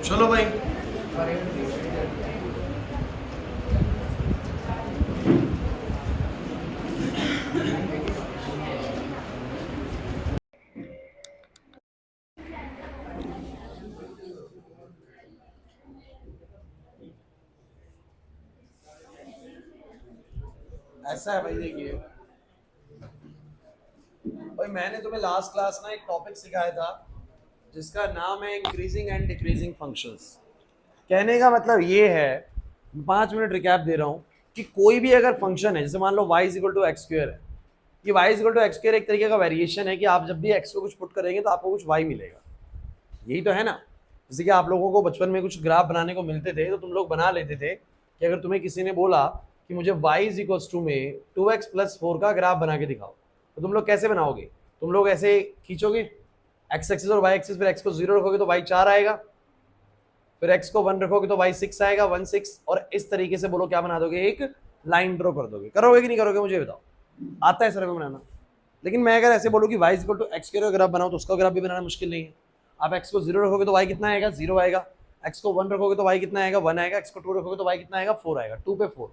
चलो भाई। ऐसा है भाई, देखिए भाई, मैंने तुम्हें लास्ट क्लास में एक टॉपिक सिखाया था जिसका नाम है इंक्रीजिंग एंड डिक्रीजिंग फंक्शंस। कहने का मतलब ये है, 5 मिनट रिकैप दे रहा हूं कि कोई भी अगर फंक्शन है, जैसे मान लो y equal to x square है, कि y equal to x square एक तरीके का वेरिएशन है कि आप जब भी x को कुछ पुट करेंगे तो आपको कुछ y मिलेगा। यही तो है ना। जैसे कि आप लोगों को बचपन में कुछ ग्राफ बनाने को मिलते थे तो तुम लोग बना लेते थे कि अगर तुम्हें किसी ने बोला कि मुझे y इक्वल टू में 2x प्लस 4 का ग्राफ बना के दिखाओ, तो तुम लोग कैसे बनाओगे? तुम लोग ऐसे खींचोगे एक्स एक्सिस और वाई एक्सिस, फिर एक्स को 0 रखोगे तो y 4 आएगा, फिर x को 1 रखोगे तो y 6 आएगा, 1 6, और इस तरीके से बोलो क्या बना दोगे, एक लाइन ड्रॉ कर दोगे। करोगे कि नहीं करोगे मुझे बताओ? आता है सर में बनाना। लेकिन मैं अगर ऐसे बोलूँ कि y इक्वल टू एक्स का ग्राफ बनाओ तो उसका ग्राफ भी बनाना मुश्किल नहीं है। आप x को 0 रखोगे तो y कितना आएगा, 0 आएगा। x को 1 रखोगे तो y कितना आएगा, 1 आएगा। x को 2 रखोगे तो y कितना आएगा, 4 आएगा। 2 पे 4,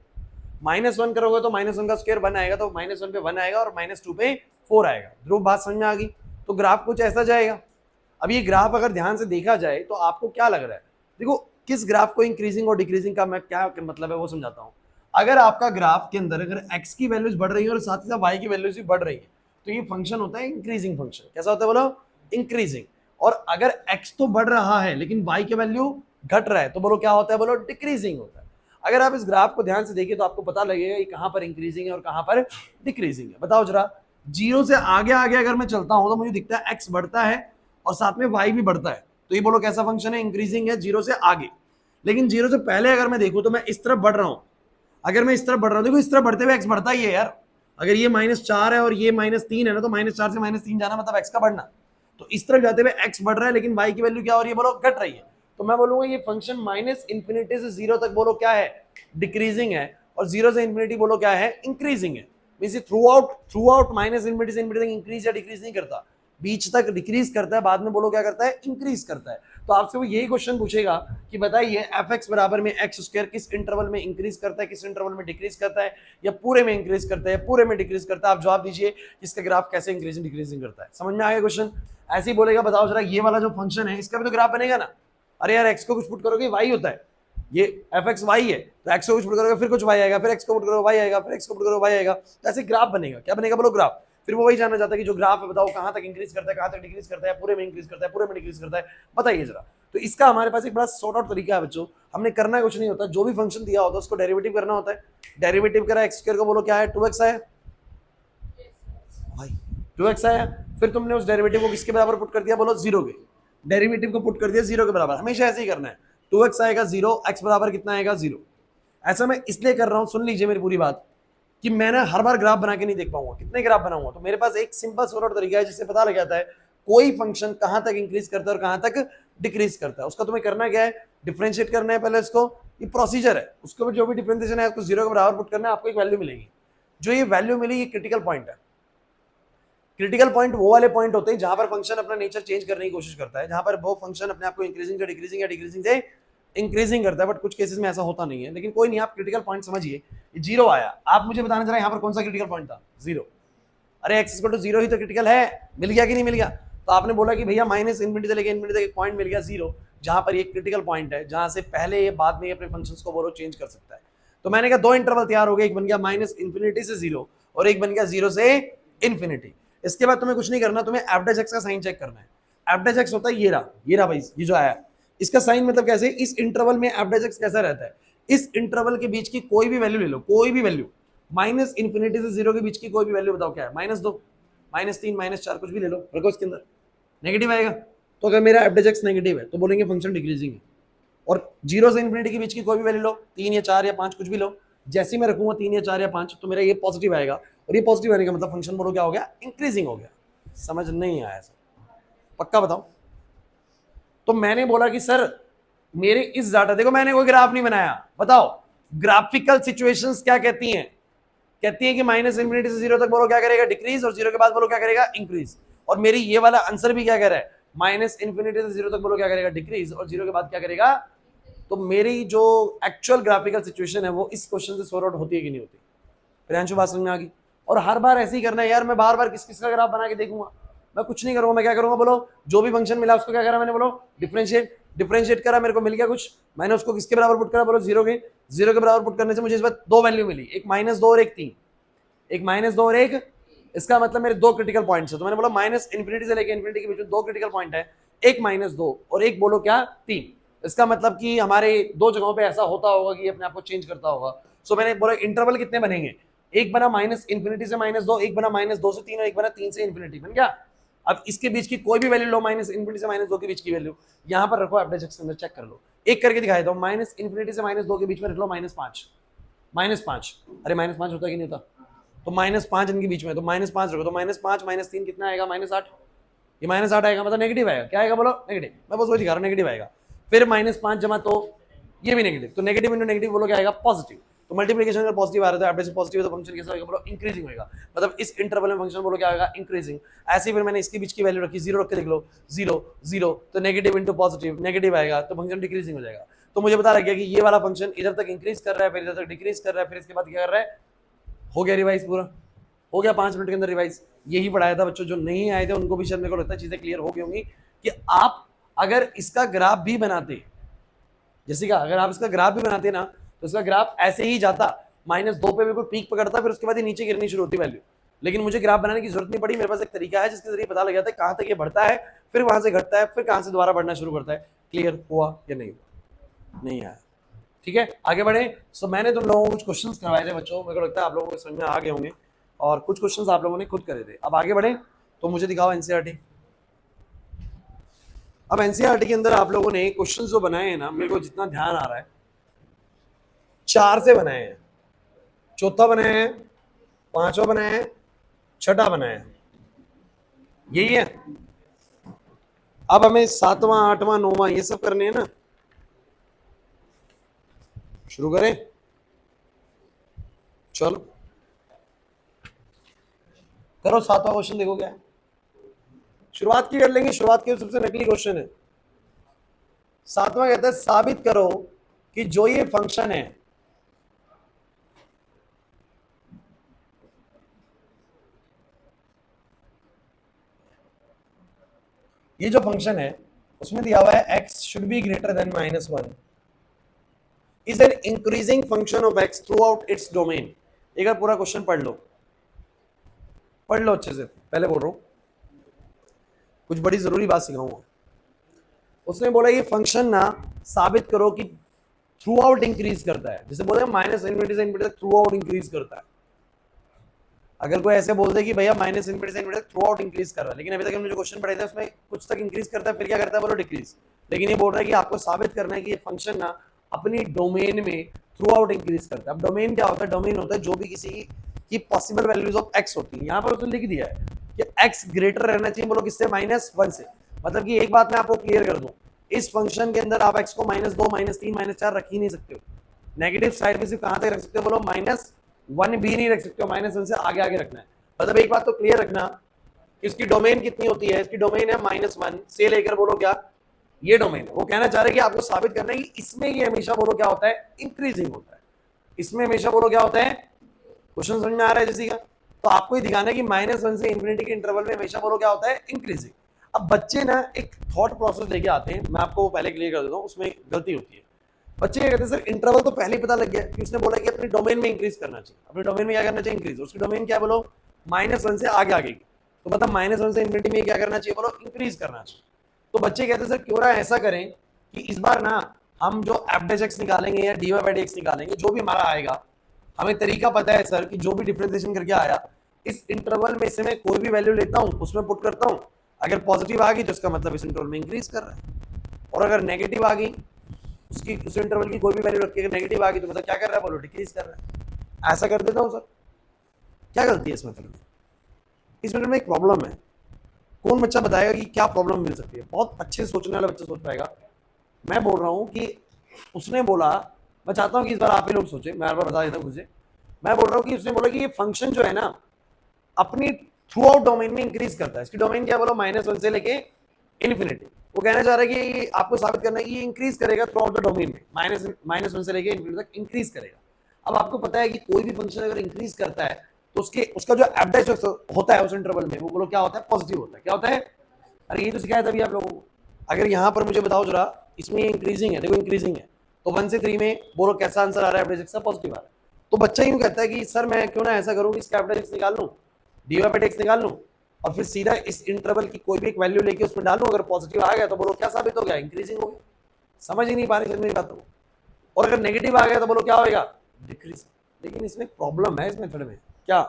-1 करोगे तो -1 का स्क्वायर 1 आएगा, तो -1 पे 1 आएगा और -2 पे 4 आएगा। ध्रुव बात समझ में आ गई? तो ग्राफ कुछ ऐसा जाएगा। अब ये ग्राफ अगर ध्यान से देखा जाए तो आपको क्या लग रहा है? देखो, किस ग्राफ को इंक्रीजिंग और डिक्रीजिंग का मैं क्या मतलब है वो समझाता हूँ। अगर आपका ग्राफ के अंदर अगर x की वैल्यूज बढ़ रही है और साथ ही साथ y की वैल्यूज भी बढ़ रही है तो ये फंक्शन होता है इंक्रीजिंग फंक्शन। कैसा होता है बोलो? इंक्रीजिंग। और अगर x तो बढ़ रहा है लेकिन y की वैल्यू घट रहा है तो बोलो क्या होता है? बोलो डिक्रीजिंग होता है। अगर आप इस ग्राफ को ध्यान से देखिए तो आपको पता लगेगा ये कहां पर इंक्रीजिंग है और कहां पर डिक्रीजिंग है। बताओ जरा, 0 से आगे आगे अगर मैं चलता हूं तो मुझे दिखता है x बढ़ता है और साथ में y भी बढ़ता है, तो ये बोलो कैसा फंक्शन है? इंक्रीजिंग है 0 से आगे। लेकिन 0 से पहले अगर मैं देखूं तो मैं इस तरफ बढ़ रहा हूं। अगर मैं इस तरफ बढ़ रहा हूं, देखो इस तरफ बढ़ते हुए x बढ़ता ही है यार। अगर ये -4 है और ये -3 है ना, तो -4 से -3 जाना मतलब x का बढ़ना। तो इस तरफ जाते हुए x बढ़ रहा है लेकिन y की वैल्यू क्या हो रही है? बोलो घट रही है। तो मैं बोलूंगा ये फंक्शन -इंफिनिटी से 0 तक बोलो क्या है? डिक्रीजिंग है। और 0 से इंफिनिटी बोलो क्या है? इंक्रीजिंग है। मींस थ्रू आउट -इंफिनिटी से इंफिनिटी तक इंक्रीज या डिक्रीज नहीं करता, बीच तक डिक्रीज करता है, बाद में बोलो क्या करता है? इंक्रीज करता है। तो आपसे वो यही क्वेश्चन पूछेगा कि बताइए एफ एक्स बराबर में एक्स स्क्वायर किस इंटरवल में इंक्रीज करता है, किस इंटरवल में डिक्रीज करता है, या पूरे में इंक्रीज करता है, पूरे में डिक्रीज करता है? आप जवाब दीजिए इसका ग्राफ कैसे इंक्रीजिंग डिक्रीजिंग करता है। समझ में आ गया क्वेश्चन? ऐसे ही बोलेगा बताओ जरा ये वाला जो फंक्शन है इसका भी तो ग्राफ बनेगा ना। अरे यार एक्स को कुछ पुट करोगे वाई होता है, ये एफ एक्स वाई है, तो एक्स को कुछ पुट करोगे फिर कुछ वाई आएगा, फिर एक्स को पुट करोगे वाई आएगा, फिर एक्स को पुट करोगे वाई आएगा। तो ऐसे ग्राफ बनेगा। क्या बनेगा? बोलो ग्राफ। फिर वो वही जानना चाहता है कि जो ग्राफ है बताओ कहां तक इंक्रीज करता है, कहां तक डिक्रीज करता है, पूरे में इंक्रीज करता है, पूरे में डिक्रीज करता है, बताइए जरा। तो इसका हमारे पास एक बड़ा सॉर्ट आउट तरीका है बच्चों। हमने करना कुछ नहीं होता, जो भी फंक्शन दिया होता है उसको डेरिवेटिव करना होता है। डेरिवेटिव करा एक्स स्क्वायर को, बोलो क्या है? 2x आया भाई, 2x आया। फिर तुमने उस डेरिवेटिव को किसके बराबर पुट कर दिया? बोलो 0 के। डेरिवेटिव को पुट कर दिया 0 के बराबर। हमेशा ऐसे ही करना है। 2x आएगा 0, x बराबर कितना आएगा? 0। ऐसा मैं इसलिए कर रहा हूं, सुन लीजिए मेरी पूरी बात, कि मैं ना हर बार ग्राफ बना के नहीं देख पाऊंगा। कितने ग्राफ बनाऊंगा? तो मेरे पास एक सिंपल सॉर्ट तरीका है जिससे पता लग जाता है कोई फंक्शन कहां तक इंक्रीज करता है और कहां तक डिक्रीज करता है। उसका तुम्हें करना क्या है? डिफरेंशिएट करना है पहले इसको। ये प्रोसीजर है, उसके बाद जो भी डिफरेंशिएशन है उसको 0 के बराबर पुट करना है, आपको एक वैल्यू मिलेगी। जो ये वैल्यू मिली ये क्रिटिकल पॉइंट है। क्रिटिकल पॉइंट वो वाले पॉइंट होते हैं जहां पर फंक्शन अपना नेचर चेंज करने की कोशिश करता है, जहां पर वो फंक्शन अपने आप को इंक्रीजिंग से डिक्रीजिंग या डिक्रीजिंग से इंक्रीजिंग करता है। बट कुछ केसेस में ऐसा होता नहीं है, लेकिन कोई नहीं, आप क्रिटिकल पॉइंट समझिए। ये 0 आया, आप मुझे बताना जरा यहाँ पर कौन सा क्रिटिकल पॉइंट था? 0। अरे एक्स इक्वल टू 0 ही तो क्रिटिकल है। मिल गया कि नहीं मिल गया? तो आपने बोला कि भैया -इंफिनिटी से लेकर इंफिनिटी तक एक पॉइंट मिल गया 0, जहां पर ये क्रिटिकल पॉइंट है, जहां से पहले ये बाद में ये अपने फंक्शंस को बोलो चेंज कर सकता है। तो मैंने कहा दो इंटरवल तैयार हो गए, एक बन गया -इंफिनिटी से 0 और एक बन गया 0 से इंफिनिटी। इसके बाद तुम्हें कुछ नहीं करना, तुम्हें एफ डैश एक्स का साइन चेक करना है। एफ डैश एक्स होता है ये रहा भाई, ये जो आया इसका साइन मतलब कैसे? इस इंटरवल में एफ डैश एक्स कैसा रहता है? इस इंटरवल के बीच की कोई भी वैल्यू ले लो, कोई भी वैल्यू, -इंफिनिटी से 0 के बीच की कोई भी वैल्यू बताओ क्या है? -2, -3, -4 कुछ भी ले लो, रखो इसके अंदर, नेगेटिव आएगा। तो अगर मेरा एफ डैश एक्स नेगेटिव है तो बोलेंगे फंक्शन डिक्रीजिंग है। और 0 से इंफिनिटी के बीच की कोई भी वैल्यू लो, 3 या 4 या 5 कुछ भी लो, जैसे मैं रखूंगा 3 या 4 या 5 तो मेरा ये पॉजिटिव आएगा, और ये पॉजिटिव आने का मतलब फंक्शन बोलो क्या हो गया? इंक्रीजिंग हो गया। समझ नहीं आया सर? पक्का बताओ। तो मैंने बोला कि सर मेरे इस डाटा, देखो मैंने कोई ग्राफ नहीं बनाया, बताओ ग्राफिकल सिचुएशंस क्या कहती हैं? कहती है कि -इंफिनिटी से 0 तक बोलो क्या करेगा? डिक्रीज, और 0 के बाद बोलो क्या करेगा? इंक्रीज। और मेरी ये वाला आंसर भी क्या कह रहा है? माइनस इन्फिनिटी से जीरो तक बोलो क्या करेगा, डिक्रीज, और जीरो के बाद क्या करेगा। तो मेरी जो एक्चुअल ग्राफिकल सिचुएशन है वो इस क्वेश्चन से सॉर्ट आउट होती है कि नहीं होती। प्रियांशु बात समझ में आ गई। और हर बार ऐसे ही करना है यार, मैं बार बार किस किस का ग्राफ बना के देखूंगा, मैं कुछ नहीं करूंगा। मैं क्या करूंगा बोलो, जो भी फंक्शन मिला उसको क्या करा मैंने, बोलो डिफरेंशिएट। डिफरेंशिएट करा, मेरे को मिल गया कुछ, मैंने उसको किसके बराबर पुट करा, बोलो जीरो के। जीरो के बराबर पुट करने से मुझे इस बार दो वैल्यू मिली, एक -2 और एक 3। एक -2 और एक, इसका मतलब मेरे दो क्रिटिकल पॉइंट्स है। तो मैंने बोला माइनस इन्फिनिटी से लेकर इन्फिनिटी के बीच में दो क्रिटिकल पॉइंट है, एक -2 और एक बोलो क्या 3। इसका मतलब कि हमारे दो जगहों पे ऐसा होता होगा कि अपने आप को चेंज करता होगा। सो मैंने बोला इंटरवल कितने बनेंगे, एक बना माइनस इन्फिनिटी से -2, एक बना -2 से 3 और एक बना 3 से इन्फिनिटी, बन गया। अब इसके बीच की कोई भी वैल्यू लो, माइनस इन्फिनिटी से -2 के बीच की वैल्यू यहां पर रखो, एवरेज के अंदर चेक कर लो। एक करके दिखाया था, माइनस इन्फिनिटी से -2 के बीच में रख लो -5। -5, अरे -5 होता कि नहीं होता, तो -5 इनके बीच में, तो -5 रखो, तो -5 -3 कितना आएगा, -8। ये -8 आएगा, मतलब नेगेटिव आएगा। क्या आएगा बोलो, नेगेटिव। मैं बस वही दिखा रहा हूँ, नेगेटिव आएगा। फिर -5 जमा, तो ये भी नेगेटिव, तो नेगेटिव इंटू नेगेटिव बोलो क्या आएगा, पॉजिटिव। तो मल्टीप्लिकेशन अगर पॉजिटिव आ रहा है तो एवरेज पॉजिटिव है, तो फंक्शन कैसा होगा बोलो, इंक्रीजिंग होगा। मतलब इस इंटरवल में फंक्शन बोलो क्या आएगा, इंक्रीजिंग। ऐसे ही फिर मैंने इसके बीच की वैल्यू रखी, 0 रख के देख लो, 0 0, तो नेगेटिव इंटू पॉजिटिव, नेगेटिव आएगा, तो फंक्शन डिक्रीजिंग हो जाएगा। तो मुझे पता लग गया कि ये वाला फंक्शन इधर तक इंक्रीज कर रहा है, फिर इधर तक डिक्रीज कर रहा है, फिर इसके बाद क्या कर रहा है, हो गया रिवाइज पूरा, हो गया 5 मिनट के अंदर रिवाइज। यही पढ़ाया था बच्चों, जो नहीं आए थे उनको भी शायद मेरे को लगता है चीजें क्लियर हो गई होंगी कि आप अगर इसका ग्राफ भी बनाते, जैसे कि अगर आप इसका ग्राफ भी बनाते ना, तो इसका ग्राफ ऐसे ही जाता, -2 पे बिल्कुल पीक पकड़ता, फिर उसके बाद ये नीचे गिरनी शुरू होती वैल्यू। लेकिन मुझे ग्राफ बनाने की जरूरत नहीं पड़ी, मेरे पास एक तरीका है जिसके जरिए पता लग जाता है कहां तक ये बढ़ता है, फिर वहां से घटता है, फिर कहां से दोबारा बढ़ना शुरू करता है। क्लियर हुआ या नहीं हुआ, नहीं आया, ठीक है, आगे बढ़े। सो मैंने तुम लोगों को कुछ क्वेश्चंस करवाए थे बच्चों, मेरे को लगता है आप लोगों को समझ में आ गए होंगे, और कुछ क्वेश्चंस आप लोगों ने खुद करे थे। अब आगे बढ़े, तो मुझे दिखाओ एनसीईआरटी। अब एनसीईआरटी के अंदर आप लोगों ने क्वेश्चंस जो बनाए हैं ना, मेरे को जितना ध्यान आ रहा है 4 से बनाए हैं, चौथा बनाया है, पांचवा बनाया है, छठा बनाया है, यही है। अब हमें 7वां 8वां 9वां ये सब करने हैं ना, शुरू करें, चलो करो। 7वां क्वेश्चन देखो क्या है, शुरुआत की कर लेंगे, शुरुआत की सबसे नकली क्वेश्चन है। 7वां कहता है साबित करो कि जो ये फंक्शन है, ये जो फंक्शन है उसमें दिया हुआ है x should be greater than -1 is an increasing function of x through out its domain. एक बार पूरा क्वेश्चन पढ़ लो, पढ़ लो अच्छे से, पहले बोल रहा हूं कुछ बड़ी जरूरी बात सिखाऊंगा। उसने बोला ये फंक्शन ना साबित करो कि थ्रू आउट इंक्रीज करता है, जैसे बोले माइनस इन्फिनिटी से इन्फिनिटी तक थ्रू आउट इंक्रीज करता है। अगर कोई ऐसे बोल दे कि भैया माइनस इन्फिनिटी से इन्फिनिटी तक थ्रू आउट इंक्रीज कर रहा है, लेकिन अभी तक हमने जो क्वेश्चन पढ़े थे उसमें कुछ तक इंक्रीज करता है, फिर क्या करता है बोलो, डिक्रीज। लेकिन ये बोल रहा है कि आपको साबित करना है कि ये फंक्शन ना अपनी डोमेन में थ्रू आउट इंक्रीज करता है। अब डोमेन क्या होता है, डोमेन होता है जो भी किसी की पॉसिबल वैल्यूज ऑफ एक्स होती है। यहाँ पर उसने लिख दिया है कि एक्स ग्रेटर रहना चाहिए बोलो किससे, -1 से। मतलब कि एक बात मैं आपको क्लियर कर दूं, इस फंक्शन के अंदर आप एक्स को -2 -3 -4 रख ही नहीं सकते हो। नेगेटिव साइड पे सिर्फ कहां तक रख सकते हो बोलो, -1 भी नहीं रख सकते हो, -1 से आगे आगे रखना है। मतलब एक बात तो क्लियर रखना, इसकी डोमेन कितनी होती है, इसकी डोमेन है -1 से लेकर बोलो क्या, ये डोमेन। वो कहना चाह रहे हैं कि आपको साबित करना है कि इसमें ये हमेशा बोलो क्या होता है, इंक्रीजिंग होता है। इसमें हमेशा बोलो क्या होता है, क्वेश्चन समझ में आ रहा है जैसी का। तो आपको ये दिखाना है कि -1 से इन्फिनिटी के इंटरवल में हमेशा बोलो क्या होता है, इंक्रीजिंग। अब बच्चे ना एक थॉट प्रोसेस लेके आते हैं, मैं आपको पहले क्लियर कर देता हूँ, उसमें गलती होती है। बच्चे क्या कहते हैं, सर इंटरवल तो पहले ही पता लग गया कि उसने बोला कि अपनी डोमेन में इंक्रीज करना चाहिए। अपने डोमेन में क्या करना चाहिए, इंक्रीज। उसकी डोमेन क्या बोलो, -1 से आगे आगे की। तो मतलब -1 से इन्फिनिटी में क्या करना चाहिए बोलो, इंक्रीज करना चाहिए। तो बच्चे कहते हैं सर क्यों ना ऐसा करें कि इस बार ना हम जो f' निकालेंगे या dy/dx निकालेंगे, जो भी हमारा आएगा, हमें तरीका पता है सर कि जो भी डिफरेंशिएशन करके आया, इस इंटरवल में से मैं कोई भी वैल्यू लेता हूं, उसमें पुट करता हूं। अगर पॉजिटिव आ गई तो इसका मतलब इस इंटरवल में इंक्रीज कर रहा है, और अगर नेगेटिव आ गई, उसकी उस इंटरवल की कोई भी वैल्यू रख के अगर नेगेटिव आ गई तो मतलब क्या कर रहा है बोलो, डिक्रीज कर रहा है। ऐसा कर देता हूं सर, क्या गलती है इस मेथड में? इस मेथड में एक प्रॉब्लम है। कौन बच्चा बताएगा कि क्या प्रॉब्लम मिल सकती है? बहुत अच्छे सोचने वाला बच्चा सोच पाएगा। मैं बोल रहा हूं कि उसने बोला, मैं चाहता हूं कि इस बार आप ही लोग सोचे, मैं हर बार बता देता हूं मुझे। मैं बोल रहा हूं कि उसने बोला कि ये फंक्शन जो है ना अपनी थ्रू आउट डोमेन में इंक्रीज करता है। इसकी डोमेन क्या बोलो, -1 से लेके इन्फिनिटी। वो कहना चाह रहा है कि ये आपको साबित करना है कि ये इंक्रीज करेगा थ्रू आउट द डोमेन में, माइनस वन से लेके इन्फिनिटी तक इंक्रीज करेगा। अब आपको पता है कि कोई भी फंक्शन अगर इंक्रीज करता है तो उसका जो एवरेज होता है उस इंटरवल में, वो बोलो क्या होता है, पॉजिटिव होता है। क्या होता है? अरे ये तो सिखाया था अभी आप लोगों को। अगर यहाँ पर मुझे बताओ जरा, इसमें इंक्रीजिंग है, देखो इंक्रीजिंग है, तो 1 से 3 में बोलो कैसा आंसर आ रहा है, एवरेज एक्स का पॉजिटिव आ रहा है। तो बच्चा यूं कहता है कि सर मैं क्यों ना ऐसा करूं कि इसका एवरेज एक्स निकाल लूं, dy बाई dx निकाल लूं, और फिर सीधा इस इंटरवल की कोई भी एक वैल्यू लेके उसमें डालूं, अगर पॉजिटिव आ गया तो बोलो क्या साबित हो गया, इंक्रीजिंग हो गया। समझ ही नहीं पा रहे मेरी बात को। और अगर नेगेटिव आ गया तो बोलो क्या होगा, डिक्रीज। लेकिन इसमें प्रॉब्लम है इस मेथड में। क्या?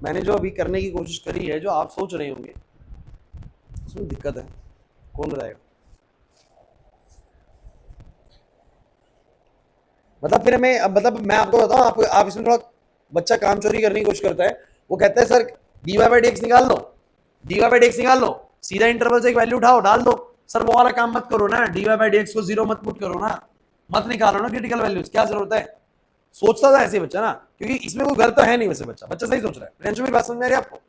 मैंने जो अभी करने की कोशिश करी है, जो आप सोच रहे होंगे, उसमें दिक्कत है। कौन बताएगा? मतलब फिर मैं आपको बताऊं, आप इसमें थोड़ा बच्चा काम चोरी करने की कोशिश करता है। वो कहता है सर dy बाई dx निकाल लो, dy बाई dx निकाल लो, सीधा इंटरवल से एक वैल्यू उठाओ डाल दो। सर वो वाला काम मत करो ना, dy बाई dx को 0 मत पुट करो ना, मत निकालो ना क्रिटिकल वैल्यूज, क्या जरूरत है? सोचता था ऐसे बच्चा ना, क्योंकि इसमें कोई गलत तो है नहीं। वैसे बच्चा सही सोच रहा है। टेंशन में बात समझ में आ रही है आपको?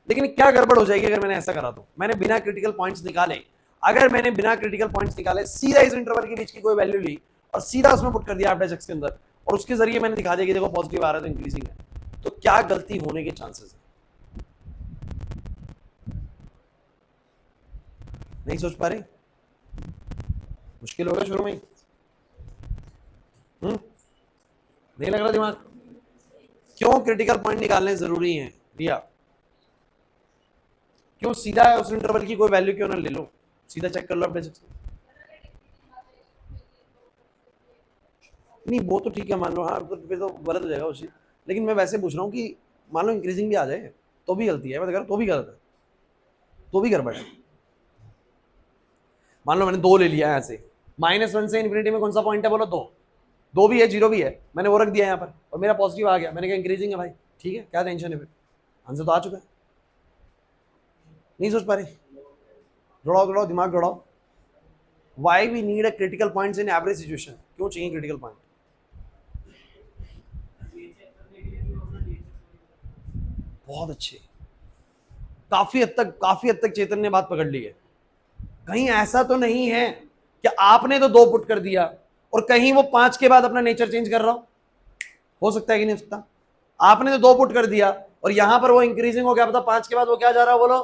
लेकिन क्या गड़बड़ हो जाएगी अगर मैंने ऐसा करा तो, मैंने बिना क्रिटिकल पॉइंट्स निकाले, अगर मैंने बिना क्रिटिकल पॉइंट्स निकाले सीधा इस इंटरवल के बीच की कोई वैल्यू ली और सीधा उसमें पुट कर दिया एवरेज एक्स के अंदर, और उसके जरिए मैंने दिखा दिया कि देखो पॉजिटिव आ रहा है तो इंक्रीजिंग है, तो क्या गलती होने के चांसेस है? नहीं सोच पा रहे? मुश्किल होगा शुरू में? नहीं लग रहा दिमाग? क्यों क्रिटिकल पॉइंट निकालने जरूरी है रिया? क्यों सीधा उस इंटरवल की कोई वैल्यू क्यों ना ले लो, सीधा चेक कर लो अपने। नहीं वो तो ठीक है, मान लो, हाँ तो फिर तो गलत हो जाएगा उसी। लेकिन मैं वैसे पूछ रहा हूँ कि मान लो इंक्रीजिंग भी आ जाए तो भी गलती है, मैं तो भी गलत है, तो भी गड़बड़ है। मान लो मैंने 2 ले लिया ऐसे, -1 से इन्फिनिटी में कौन सा पॉइंट है बोलो? 2। 2 भी है, 0 भी है, मैंने वो रख दिया यहाँ पर और मेरा पॉजिटिव आ गया, मैंने कहा इंक्रीजिंग है भाई, ठीक है, क्या टेंशन है? फिर आंसर तो आ चुका है। नहीं सोच पा रहे? दौड़ाओ दिमाग दौड़ाओ। Why we need a critical points in average situation? क्यों चाहिए क्रिटिकल पॉइंट? बहुत अच्छे, काफी हद तक चेतन ने बात पकड़ ली है। कहीं ऐसा तो नहीं है कि आपने तो 2 पुट कर दिया और कहीं वो 5 के बाद अपना नेचर चेंज कर रहा हो सकता है कि नहीं हो सकता? आपने तो 2 पुट कर दिया और यहां पर वो इंक्रीजिंग हो गया, पता 5 के बाद वो क्या जा रहा है बोलो?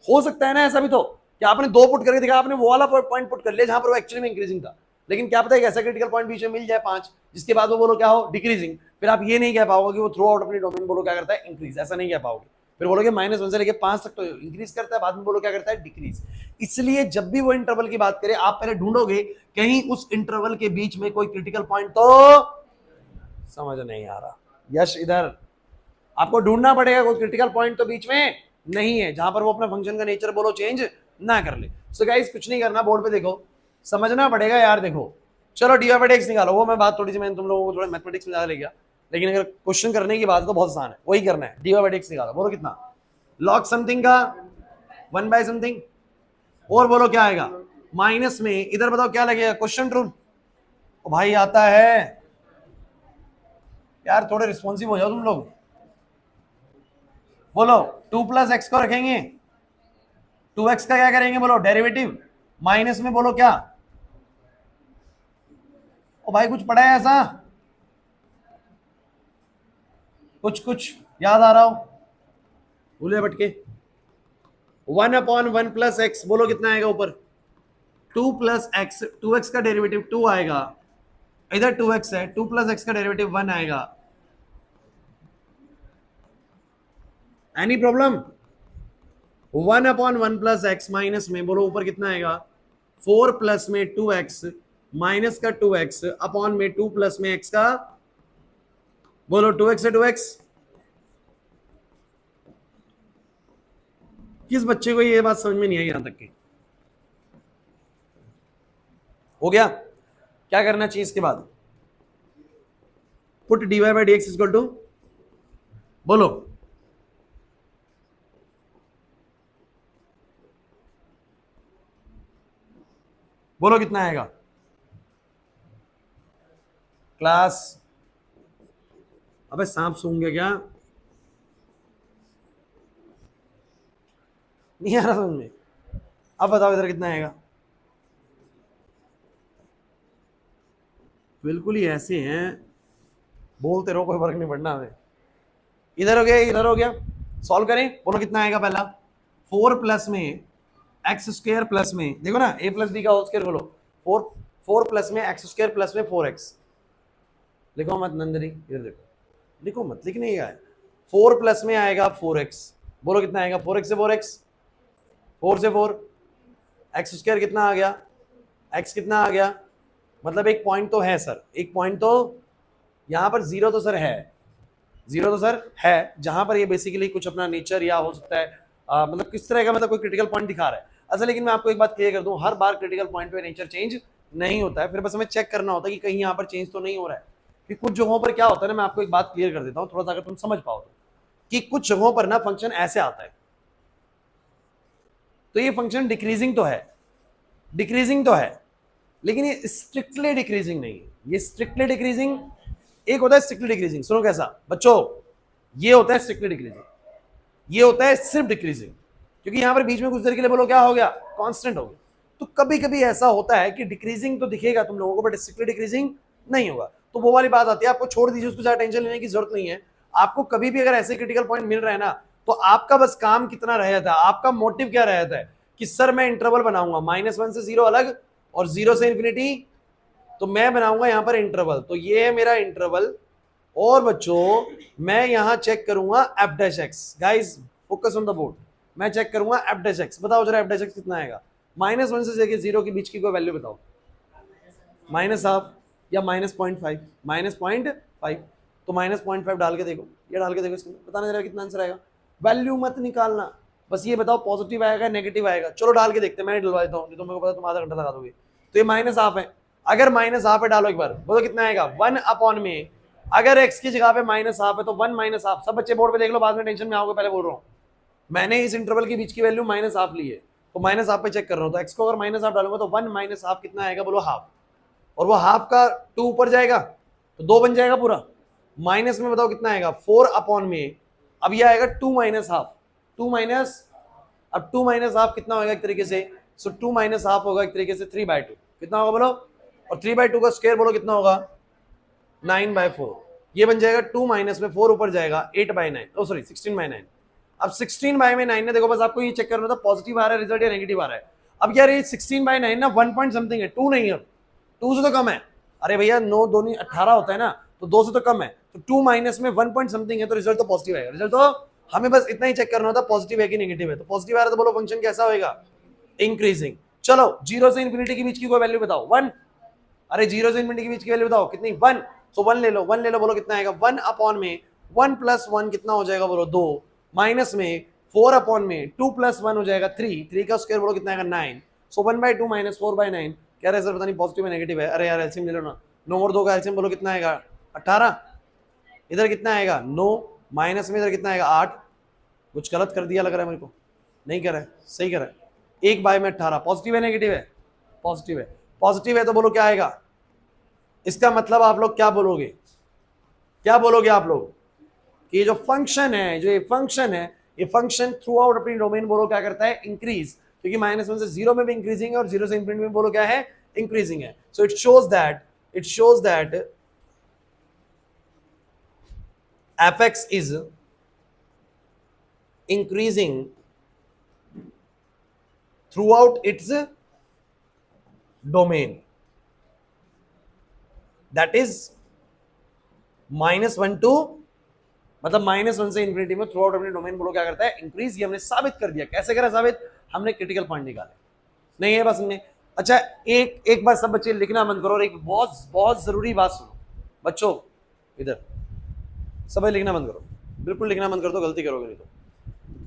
हो सकता है ना ऐसा भी तो, कि आपने 2 पुट करके दिखा, आपने वो वाला पॉइंट पुट कर लिया जहां पर वो एक्चुअली में इंक्रीजिंग था, लेकिन क्या पता है ऐसा क्रिटिकल पॉइंट बीच में मिल जाए 5, जिसके बाद वो बोलो क्या हो, डिक्रीजिंग। फिर आप ये नहीं कह पाओगे कि वो थ्रू आउट अपनी डोमेन बोलो क्या करता है, इंक्रीज। ऐसा नहीं कह पाओगे। फिर बोलोगे -1 से लेके 5 तक तो इंक्रीज करता है, बाद में बोलो क्या करता है, डिक्रीज। इसलिए जब भी वो इंटरवल की बात करें, आप पहले ढूंढोगे कहीं उस इंटरवल के बीच में कोई क्रिटिकल पॉइंट तो। समझ नहीं आ रहा? यश इधर आपको ढूंढना पड़ेगा कोई क्रिटिकल पॉइंट तो बीच में नहीं है जहां पर वो अपना फंक्शन का नेचर बोलो चेंज ना कर ले। सो गाइस कुछ नहीं करना, बोर्ड पे देखो, समझना पड़ेगा यार। देखो चलो डी बाई डेक्स निकालो, वो मैं बात थोड़ी सी मैंने तुम लोगों को थोड़ा मैथमेटिक्स में ज्यादा ले गया, लेकिन अगर क्वेश्चन करने की बात तो बहुत आसान है, वही करना है। डी बाई डेक्स निकालो, बोलो कितना, लॉग समथिंग का 1 बाय समथिंग, और बोलो क्या आएगा माइनस में, इधर बताओ क्या लगेगा, क्वेश्चन रूल। भाई आता है यार, थोड़े रिस्पॉन्सिव हो जाओ तुम लोग। बोलो 2 प्लस एक्स को रखेंगे, 2x का क्या करेंगे बोलो, डेरिवेटिव, माइनस में बोलो क्या। ओ भाई कुछ पढ़ा है ऐसा, कुछ याद आ रहा हो? भूले भटके। 1/1 प्लस एक्स, बोलो कितना आएगा ऊपर, 2 प्लस एक्स, 2x का डेरिवेटिव 2 आएगा, इधर 2x है, 2 प्लस एक्स का डेरिवेटिव 1 आएगा। Any problem? 1/1 plus x minus में बोलो ऊपर कितना आएगा, 4 प्लस में 2x माइनस का 2x अपॉन में 2 प्लस में x का, बोलो 2x से 2x। किस बच्चे को ये बात समझ में नहीं आई यहां तक की? हो गया? क्या करना चाहिए इसके बाद, put dy by dx equal to, बोलो बोलो कितना आएगा क्लास? अबे सांप सूंघ गया क्या? नहीं आ रहा समझ में? अब बताओ इधर कितना आएगा, बिल्कुल ही ऐसे हैं, बोलते रहो कोई फर्क नहीं पड़ना हमें। इधर हो गया, इधर हो गया, सॉल्व करें, बोलो कितना आएगा पहला, 4 प्लस में एक्स स्क्वायर प्लस में, देखो ना ए प्लस बी का होल स्क्वायर, बोलो 4, 4 प्लस में एक्स स्क्वायर प्लस में 4x, लिखो मत नंदनी, इधर देखो, लिखो मत, लिखने ही आया, 4 प्लस में आएगा 4x, बोलो कितना आएगा, 4x से 4x, 4 से 4, एक्स स्क्वायर कितना आ गया, x कितना आ गया, मतलब एक पॉइंट तो है सर, एक पॉइंट तो यहां पर जीरो तो सर है, जीरो तो सर है, जहां पर ये बेसिकली कुछ अपना नेचर या हो सकता है मतलब किस तरह का, मतलब कोई क्रिटिकल पॉइंट दिखा रहा है। अच्छा लेकिन मैं आपको एक बात क्लियर कर दूं, हर बार क्रिटिकल पॉइंट पे नेचर चेंज नहीं होता है, फिर बस हमें चेक करना होता है कि कहीं यहाँ पर चेंज तो नहीं हो रहा है, कि कुछ जगहों पर क्या होता है ना, मैं आपको एक बात क्लियर कर देता हूँ थोड़ा सा, अगर तुम समझ पाओ तो, कि कुछ जगहों पर ना फंक्शन ऐसे आता है, तो ये फंक्शन डिक्रीजिंग तो है, डिक्रीजिंग तो है, लेकिन ये स्ट्रिक्टली डिक्रीजिंग नहीं है, ये स्ट्रिक्टली डिक्रीजिंग एक होता है स्ट्रिक्टली डिक्रीजिंग, सुनो कैसा बच्चों, ये होता है स्ट्रिक्टली डिक्रीजिंग, ये होता है सिर्फ डिक्रीजिंग, क्योंकि यहां पर बीच में कुछ देर के लिए बोलो क्या हो गया, कांस्टेंट हो गया, तो कभी कभी ऐसा होता है कि डिक्रीजिंग तो दिखेगा तुम लोगों को, बट स्ट्रिक्टली डिक्रीजिंग नहीं होगा, तो वो वाली बात आती है, आपको छोड़ दीजिए, उसको ज्यादा टेंशन लेने की जरूरत नहीं है। आपको कभी भी अगर ऐसे क्रिटिकल पॉइंट मिल रहा है ना, तो आपका बस काम कितना रहता है, आपका मोटिव क्या रहता है, कि सर मैं इंटरवल बनाऊंगा, -1 से 0 अलग और 0 से इंफिनिटी, तो मैं बनाऊंगा यहां पर इंटरवल, तो ये है मेरा इंटरवल, और बच्चों मैं यहां चेक करूंगा F dash x, guys focus on the board, मैं चेक करूंगा एफ डैश एक्स, बताओ जरा एफ डैश एक्स कितना आएगा, -1 से लेके 0 के बीच की कोई वैल्यू बताओ, -1/2 या -0.5, -0.5, तो -0.5 डाल के देखो, ये डाल के देखो, इसके बताना जरा कितना आंसर आएगा, वैल्यू मत निकालना, बस ये बताओ पॉजिटिव आएगा नेगेटिव आएगा, चलो डाल के देखते हैं, मैं डलवा देता हूँ, तो मेरे को पता तुम आधा घंटा लगा दोगे, तो ये -1/2 है, अगर -1/2 है डालो एक बार, बोलो कितना आएगा, 1 में अगर x की जगह पे -1/2 है तो 1 -1/2, सब बच्चे बोर्ड पे देख लो, बाद में टेंशन में आओगे, पहले बोल रहा हूँ, मैंने इस इंटरवल के बीच की वैल्यू -1/2 ली है, तो -1/2 पे चेक कर रहा हूँ, तो x को अगर -1/2 डालूंगा तो 1 -1/2 कितना आएगा, बोलो हाफ, और वो हाफ का 2 ऊपर जाएगा तो 2 बन जाएगा पूरा, माइनस में बताओ कितना आएगा, 4 में, अब ये आएगा 2 -1/2, 2 माइनस, अब 2 -1/2 कितना होगा एक तरीके से, सो 2 -1/2 होगा एक तरीके से 3/2, कितना होगा बोलो, और 3/2 का स्क्वायर बोलो कितना होगा, 9/4, ये बन जाएगा 2 माइनस में 4 ऊपर जाएगा 8/9, ओ सॉरी 16/9, अब 16/9 ने देखो, बस आपको ये चेक करना था पॉजिटिव आ रहा है रिजल्ट या नेगेटिव आ रहा है, अब यार ये 16/9 ना 1 पॉइंट समथिंग है, 2 नहीं है, 2 से तो कम है, अरे भैया 9 2 18 होता है ना, तो 2 से तो कम है, तो 2 माइनस में 1 पॉइंट समथिंग है, तो रिजल्ट तो पॉजिटिव आएगा, रिजल्ट तो हमें बस इतना ही चेक करना होता पॉजिटिव है कि नेगेटिव है, तो पॉजिटिव आ रहा है तो बोलो फंक्शन कैसा होगा, इंक्रीजिंग, चलो 0 से इंफिनिटी के बीच की कोई वैल्यू बताओ, 1, अरे 0 से इंफिनिटी के बीच की वैल्यू बताओ कितनी, 1, सो 1 ले लो, 1 ले लो, बोलो कितना आएगा, 1 में 1 + 1 कितना हो जाएगा, बोलो 2, माइनस में 4 में 2 + 1 हो जाएगा 3 का स्क्वायर बोलो कितना आएगा 9, सो 1/2 - 4/9, कह रहे सर पता नहीं पॉजिटिव है नेगेटिव है, अरे यार एलसीएम ले लो ना, 9 और 2 का एलसीएम बोलो कितना आएगा 18, इधर कितना आएगा 9, माइनस में इधर कितना आएगा 8, कुछ गलत कर दिया लग रहा है मेरे को, नहीं कर रहा है, सही कर रहा है, 1/18, पॉजिटिव है नेगेटिव है, पॉजिटिव है, पॉजिटिव है तो बोलो क्या आएगा, इसका मतलब आप लोग क्या बोलोगे, क्या बोलोगे आप लोग, कि ये जो फंक्शन है, जो ये फंक्शन है, ये फंक्शन थ्रू आउट अपनी डोमेन बोलो क्या करता है, इंक्रीज, क्योंकि -1 से 0 में भी इंक्रीजिंग है और 0 से इंफिनिटी में बोलो क्या है, इंक्रीजिंग है, so it shows that fx is increasing throughout its domain, that is -1 to, मतलब -1 से इंफिनिटी में थ्रू आउट अपने डोमेन बोलो क्या करता है, इंक्रीज, ये हमने साबित कर दिया, कैसे करा साबित, हमने क्रिटिकल पॉइंट निकाले, नहीं है बस हमने, अच्छा एक बार सब बच्चे लिखना बंद करो और एक बहुत बहुत जरूरी बात सुनो बच्चों, इधर सब लिखना बंद करो, बिल्कुल लिखना बंद कर दो, गलती करोगे नहीं तो,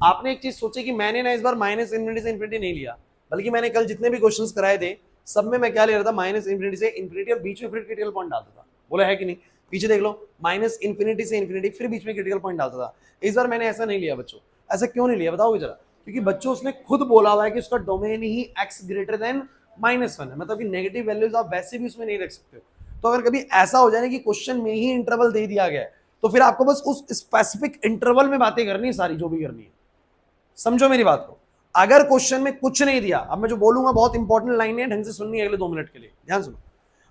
आपने एक चीज सोची कि मैंने ना इस बार -∞ से इंफिनिटी नहीं लिया, बल्कि मैंने कल जितने भी क्वेश्चंस कराए थे सब में मैं क्या ले रहा था, -∞ से इंफिनिटी और बीच में फिर क्रिटिकल पॉइंट डालता था, बोला है कि नहीं, पीछे देख लो, -∞ से इंफिनिटी फिर बीच में क्रिटिकल पॉइंट डालता था, इस बार मैंने ऐसा नहीं लिया बच्चों, ऐसा क्यों नहीं लिया बताओगे जरा, क्योंकि बच्चों उसने खुद बोला हुआ है कि उसका डोमेन ही x ग्रेटर देन -1 है, मतलब कि नेगेटिव वैल्यूज आप वैसे भी उसमें नहीं रख सकते हो, तो अगर कभी ऐसा हो जाए ना कि क्वेश्चन में ही इंटरवल दे दिया गया है, तो फिर आपको बस उस स्पेसिफिक इंटरवल में बातें करनी है सारी, जो भी करनी है, समझो मेरी बात को, अगर क्वेश्चन में कुछ नहीं दिया, अब मैं जो बोलूंगा बहुत इंपॉर्टेंट लाइन है, ढंग से सुननी है अगले 2 मिनट के लिए, ध्यान सुनो।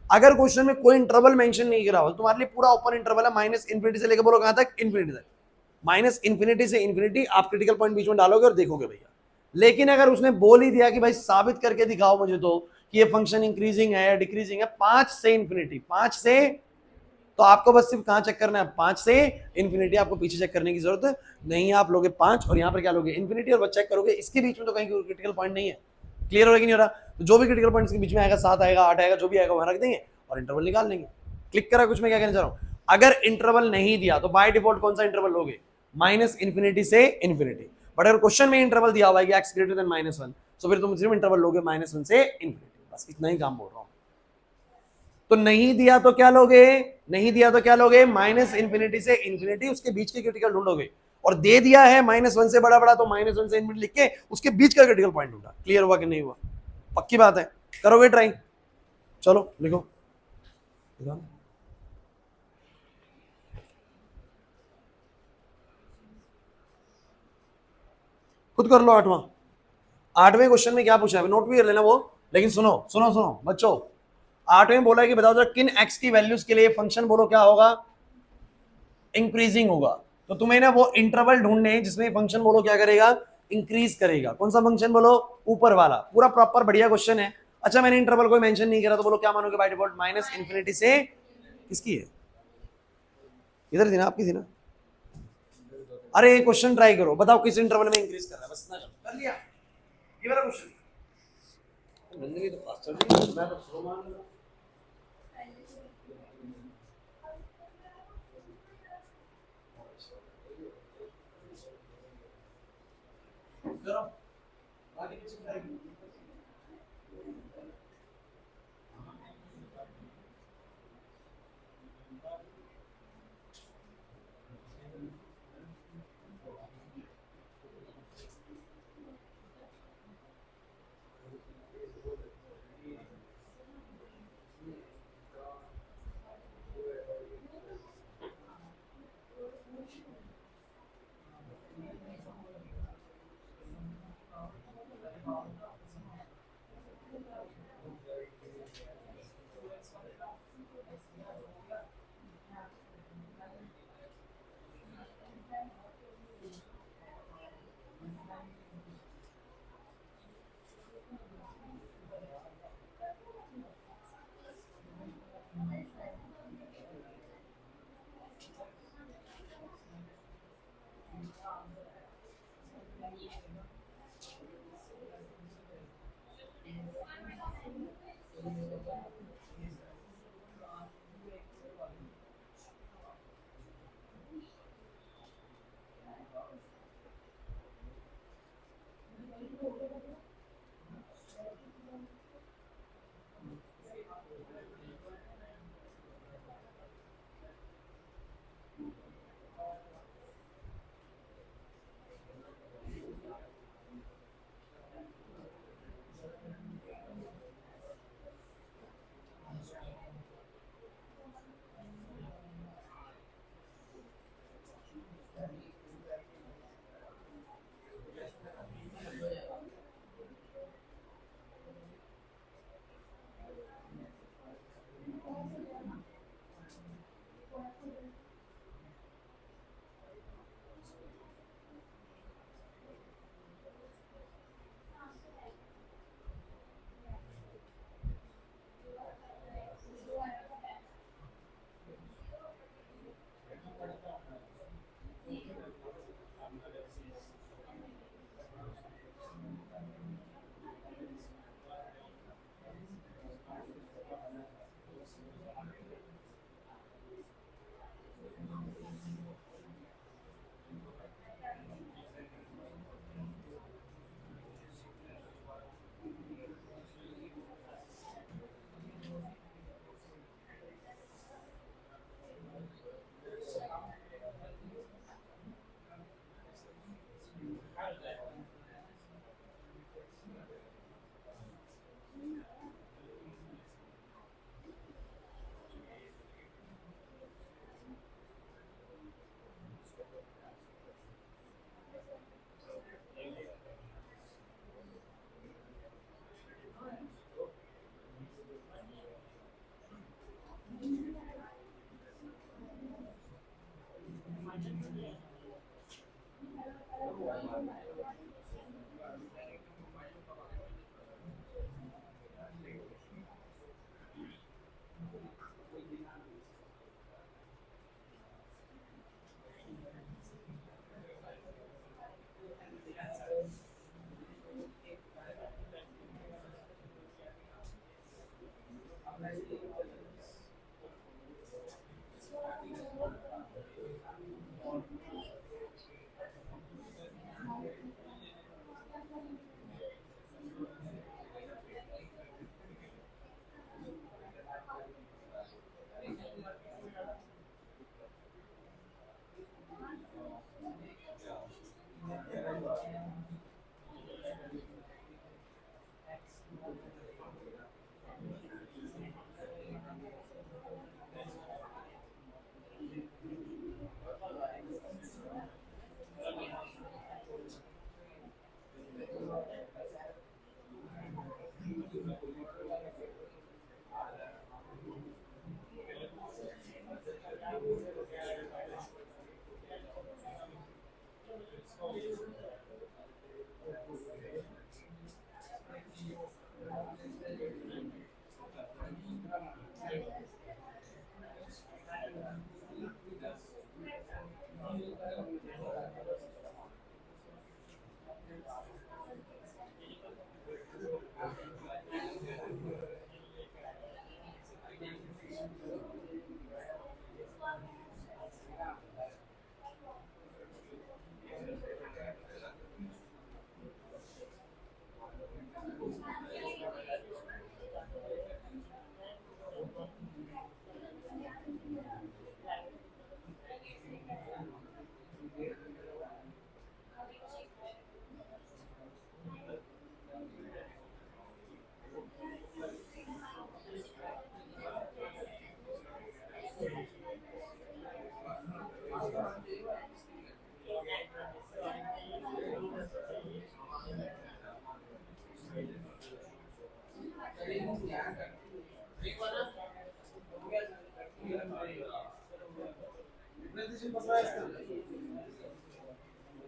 अगर क्वेश्चन में कोई इंटरवल मेंशन नहीं करा हो, तुम्हारे लिए पूरा ओपन इंटरवल है, माइनस इन्फिनिटी से लेकर बोलो कहां तक, इन्फिनिटी तक, माइनस इन्फिनिटी से इन्फिनिटी, आप क्रिटिकल पॉइंट बीच में डालोगे और देखोगे भैया। लेकिन अगर उसने बोल ही दिया कि भाई साबित करके दिखाओ मुझे तो कि ये फंक्शन इंक्रीजिंग है या डिक्रीजिंग है 5 से इन्फिनिटी, 5 से, तो आपको बस सिर्फ कहां चेक करना है, 5 से इन्फिनिटी, आपको पीछे चेक करने की जरूरत नहीं है। आप लोगे 5 और यहां पर क्या लोगे, इन्फिनिटी, और बस चेक करोगे इसके बीच में तो कहीं क्रिटिकल पॉइंट नहीं है। क्लियर हो रहा कि नहीं हो रहा? तो जो भी क्रिटिकल पॉइंट्स के बीच में आएगा, 7 आएगा, 8 आएगा, जो भी आएगा वहां रख देंगे और इंटरवल निकाल लेंगे। क्लिक करा कुछ मैं क्या कहना चाह रहा हूं? अगर इंटरवल नहीं दिया तो बाय डिफॉल्ट कौन सा इंटरवल लोगे, माइनस इन्फिनिटी से इन्फिनिटी। बट अगर क्वेश्चन में इंटरवल दिया हुआ है कि एक्स ग्रेटर देन -1, तो फिर तुम सिर्फ इंटरवल लोगे -1 से इन्फिनिटी। बस इतना ही काम बोल रहा हूं। तो नहीं दिया तो क्या लोगे, नहीं दिया तो क्या लोगे, माइनस इन्फिनिटी से इन्फिनिटी, उसके बीच के क्रिटिकल ढूंढोगे। और दे दिया है -1 से बड़ा बड़ा, तो -1 से इन्फिनिटी लिख के उसके बीच का क्रिटिकल पॉइंट ढूंढा। क्लियर हुआ कि नहीं हुआ? पक्की बात है, करोगे ट्राई? चलो लिखो, खुद कर लो। 8वें क्वेश्चन में क्या पूछा है, नोट भी कर लेना वो। लेकिन सुनो सुनो सुनो बच्चों, 8वें बोला है कि बताओ जरा किन एक्स की वैल्यूज के लिए फंक्शन बोलो क्या होगा, इंक्रीजिंग होगा। तो तुम्हें ना वो इंटरवल ढूंढने हैं जिसमें फंक्शन बोलो क्या करेगा, इंक्रीज करेगा। कौन सा फंक्शन बोलो, ऊपर वाला। पूरा प्रॉपर बढ़िया क्वेश्चन है। अच्छा मैंने इंटरवल कोई मेंशन नहीं करा, तो बोलो क्या मानोगे बाय डिफॉल्ट, माइनस इन्फिनिटी से, किसकी है, इधर थी ना, आपकी थी ना। अरे क्वेश्चन ट्राई करो, बताओ किस इंटरवल में इंक्रीज कर रहा है, बस इतना कर लिया। ये वाला क्वेश्चन जिंदगी तो फास्ट चल रही है, मैं तो स्लो मान रहा हूं। करो आगे पीछे ट्राई करो।